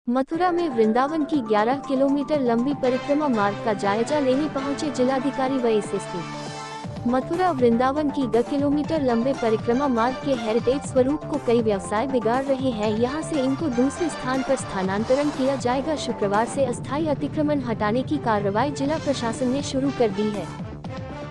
मथुरा में वृंदावन की 11 किलोमीटर लंबी परिक्रमा मार्ग का जायजा लेने पहुंचे जिलाधिकारी व एसएसपी। मथुरा वृंदावन की 10 किलोमीटर लंबे परिक्रमा मार्ग के हेरिटेज स्वरूप को कई व्यवसाय बिगाड़ रहे हैं। यहां से इनको दूसरे स्थान पर स्थानांतरण किया जाएगा। शुक्रवार से अस्थायी अतिक्रमण हटाने की कार्रवाई जिला प्रशासन ने शुरू कर दी है।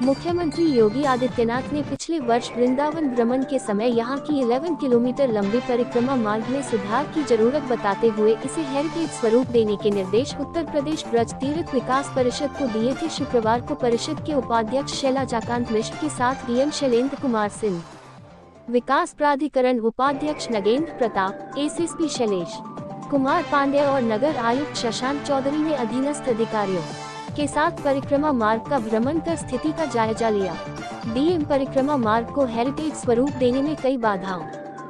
मुख्यमंत्री योगी आदित्यनाथ ने पिछले वर्ष वृंदावन भ्रमण के समय यहां की 11 किलोमीटर लंबी परिक्रमा मार्ग में सुधार की जरूरत बताते हुए इसे हेरिटेज स्वरूप देने के निर्देश उत्तर प्रदेश ब्रज तीर्थ विकास परिषद को दिए थे। शुक्रवार को परिषद के उपाध्यक्ष शैलाजाकांत मिश्र के साथ डीएम शैलेंद्र कुमार सिंह, विकास प्राधिकरण उपाध्यक्ष नगेंद्र प्रताप, एसएसपी शैलेश कुमार पांडे और नगर आयुक्त शशांक चौधरी ने अधीनस्थ अधिकारियों के साथ परिक्रमा मार्ग का भ्रमण कर स्थिति का जायजा लिया। डीएम परिक्रमा मार्ग को हेरिटेज स्वरूप देने में कई बाधाओं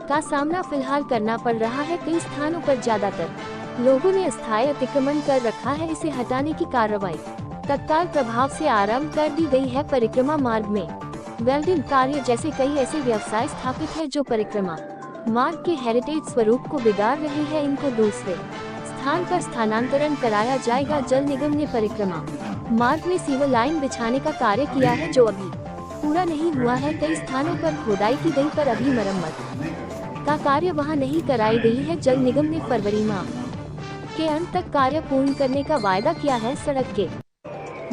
का सामना फिलहाल करना पड़ रहा है। कई स्थानों पर ज्यादातर लोगों ने अस्थायी अतिक्रमण कर रखा है। इसे हटाने की कार्रवाई तत्काल प्रभाव से आरंभ कर दी गई है। परिक्रमा मार्ग में वेल्डिंग कार्य जैसे कई ऐसे व्यवसाय स्थापित है जो परिक्रमा मार्ग के हेरिटेज स्वरूप को बिगाड़ रहे हैं। इनको दूसरे स्थान पर स्थानांतरण कराया जाएगा। जल निगम ने परिक्रमा मार्ग में सीवर लाइन बिछाने का कार्य किया है जो अभी पूरा नहीं हुआ है। कई स्थानों पर खोदाई की गई पर अभी मरम्मत का कार्य वहां नहीं कराई गई है। जल निगम ने फरवरी माह के अंत तक कार्य पूर्ण करने का वायदा किया है। सड़क के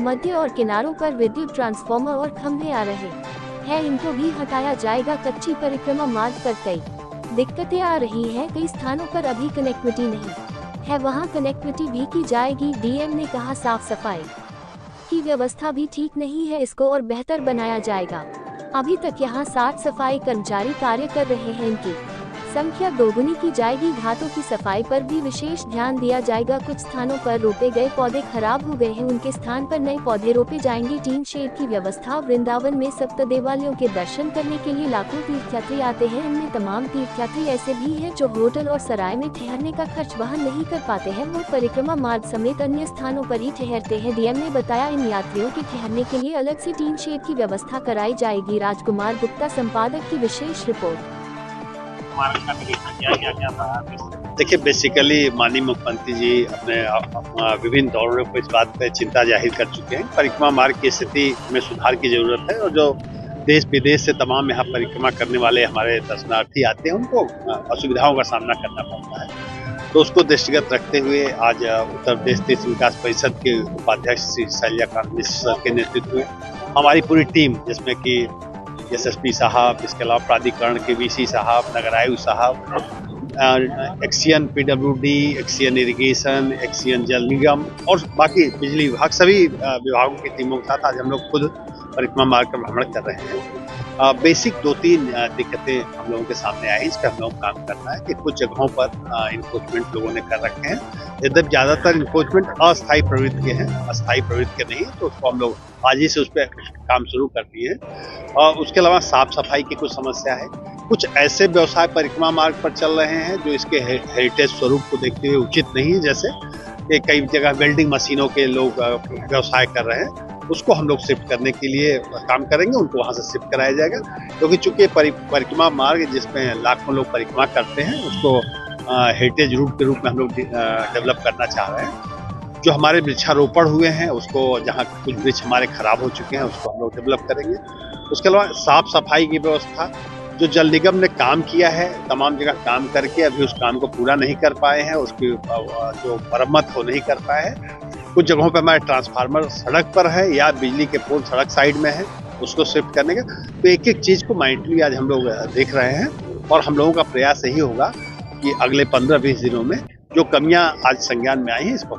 मध्य और किनारों पर विद्युत ट्रांसफार्मर और खंभे आ रहे हैं, इनको भी हटाया जाएगा। कच्ची परिक्रमा मार्ग पर कई दिक्कतें आ रही है। कई स्थानों पर अभी कनेक्टिविटी नहीं है, वहां कनेक्टिविटी भी की जाएगी। डीएम ने कहा साफ सफाई की व्यवस्था भी ठीक नहीं है, इसको और बेहतर बनाया जाएगा। अभी तक यहां 60 सफाई कर्मचारी कार्य कर रहे हैं, इनकी संख्या दोगुनी की जाएगी। घाटों की सफाई पर भी विशेष ध्यान दिया जाएगा। कुछ स्थानों पर रोपे गए पौधे खराब हो गए हैं, उनके स्थान पर नए पौधे रोपे जाएंगे। टीन शेड की व्यवस्था। वृंदावन में सप्त देवालयों के दर्शन करने के लिए लाखों तीर्थयात्री आते हैं। इनमें तमाम तीर्थयात्री ऐसे भी हैं जो होटल और सराय में ठहरने का खर्च वहन नहीं कर पाते हैं, वो परिक्रमा मार्ग समेत अन्य स्थानों पर ही ठहरते हैं। डीएम ने बताया इन यात्रियों के ठहरने के लिए अलग से टीन शेड की व्यवस्था कराई जाएगी। राजकुमार गुप्ता, संपादक की विशेष रिपोर्ट। देखिए, बेसिकली माननीय मुख्यमंत्री जी अपने विभिन्न दौरों पर इस बात पे चिंता जाहिर कर चुके हैं। परिक्रमा मार्ग की स्थिति में सुधार की जरूरत है और जो देश विदेश से तमाम यहाँ परिक्रमा करने वाले हमारे दर्शनार्थी आते हैं उनको असुविधाओं का सामना करना पड़ता है। तो उसको दृष्टिगत रखते हुए आज उत्तर प्रदेश तीर्थ विकास परिषद के उपाध्यक्ष श्री शैलाजाकांत मिश्र के नेतृत्व में हमारी पूरी टीम, जिसमें कि एसएसपी साहब, इसके अलावा प्राधिकरण के वीसी साहब, नगर आयुक्त साहब, XEN PWD, XEN irrigation, XEN जल निगम और बाकी बिजली विभाग, सभी विभागों की टीमों के साथ आज हम लोग खुद परिक्रमा मार्ग का भ्रमण कर रहे हैं। बेसिक 2-3 दिक्कतें हम लोगों के सामने आई, इस पर हम लोग काम करना है कि कुछ जगहों पर इन्फोर्समेंट लोगों ने कर रखे हैं। यद्यपि ज्यादातर इन्फोर्समेंट अस्थायी प्रवृत्ति के हैं, अस्थायी प्रवृत्ति के नहीं, तो उसको हम लोग आज ही से उस पर काम शुरू कर दिए हैं। और उसके अलावा साफ सफाई की कुछ समस्या है। कुछ ऐसे व्यवसाय परिक्रमा मार्ग पर चल रहे हैं जो इसके हेरिटेज स्वरूप को देखते हुए उचित नहीं है, जैसे कि कई जगह वेल्डिंग मशीनों के लोग व्यवसाय कर रहे हैं, उसको हम लोग शिफ्ट करने के लिए काम करेंगे, उनको वहां से शिफ्ट कराया जाएगा। क्योंकि चूंकि परिक्रमा मार्ग जिसमें लाखों लोग परिक्रमा करते हैं, उसको हेरिटेज रूट के रूप में हम लोग डेवलप करना चाह रहे हैं। जो हमारे वृक्षारोपण हुए हैं उसको, जहाँ कुछ वृक्ष हमारे खराब हो चुके हैं, उसको हम लोग डेवलप करेंगे। उसके अलावा साफ सफाई की व्यवस्था, जो जल निगम ने काम किया है, तमाम जगह काम करके अभी उस काम को पूरा नहीं कर पाए हैं, उसकी जो मरम्मत हो नहीं कर पाए हैं। कुछ जगहों पर हमारे ट्रांसफार्मर सड़क पर है या बिजली के पोल सड़क साइड में है, उसको शिफ्ट करने का। तो एक एक चीज को माइंडली आज हम लोग देख रहे हैं और हम लोगों का प्रयास यही होगा कि अगले 15-20 दिनों में जो कमियां आज संज्ञान में आई हैं इसको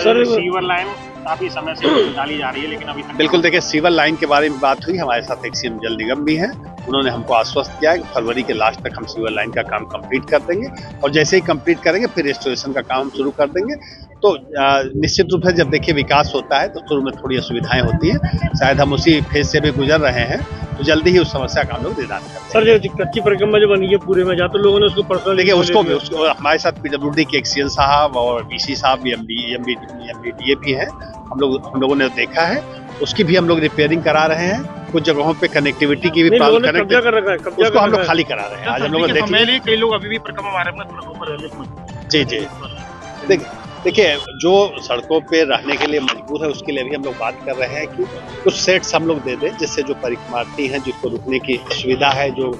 सर, सीवर लाइन काफी समय से डाली जा रही है लेकिन अभी तक बिल्कुल। देखिए, सीवर लाइन के बारे में बात हुई, हमारे साथ एक्सीएन जल निगम भी है, उन्होंने हमको आश्वस्त किया कि फरवरी के लास्ट तक हम सीवर लाइन का काम कंप्लीट कर देंगे और जैसे ही कंप्लीट करेंगे फिर रेस्टोरेशन का काम शुरू कर देंगे। तो निश्चित रूप से जब देखिए विकास होता है तो शुरू में थोड़ी असुविधाएं होती हैं, शायद हम उसी फेज से भी गुजर रहे हैं, तो जल्दी ही उस समस्या का हम लोग निदान करेंगे। सर, जो कच्ची परिक्रमा जो बनी है पूरे में, जहाँ तो लोगों ने उसको पर्सनल देखिए उसको हमारे साथ पीडब्ल्यूडी के एक्सीएन साहब और वीसी साहब एमबीडीए भी हैं, हम लोगों ने देखा है, उसकी भी हम लोग रिपेयरिंग करा रहे हैं। कुछ जगहों पे कनेक्टिविटी की भी प्रॉब्लम कर रखा है, उसको हम लोग खाली करा रहे हैं। आज हम लोग देख कई लोग अभी भी परिक्रमा मार्ग में जी देखिए जो सड़कों पे रहने के लिए मजबूर है उसके लिए भी हम लोग बात कर रहे हैं कि कुछ सेट्स हम लोग दे दें, जिससे जो परिक्रमार्थी हैं जिसको रुकने की सुविधा है, जो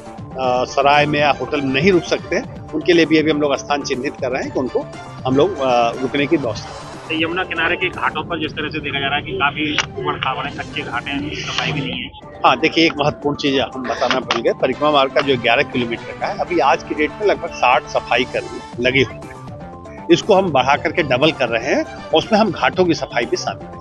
सराय में या होटल में नहीं रुक सकते, उनके लिए भी अभी हम लोग स्थान चिन्हित कर रहे हैं कि उनको हम लोग रुकने की व्यवस्था। तो यमुना किनारे के घाटों पर जिस तरह से देखा जा रहा है कि काफी उबड़ खाबड़ है, कच्चे घाट हैं, सफाई भी नहीं है। हाँ देखिए, एक महत्वपूर्ण चीज हम बताना भूल गए, परिक्रमा मार्ग का जो 11 किलोमीटर का है, अभी आज की डेट में लगभग 60 सफाई कर्मी लगे हुए हैं। इसको हम बढ़ा करके डबल कर रहे हैं और उसमें हम घाटों की सफाई भी शामिल हैं।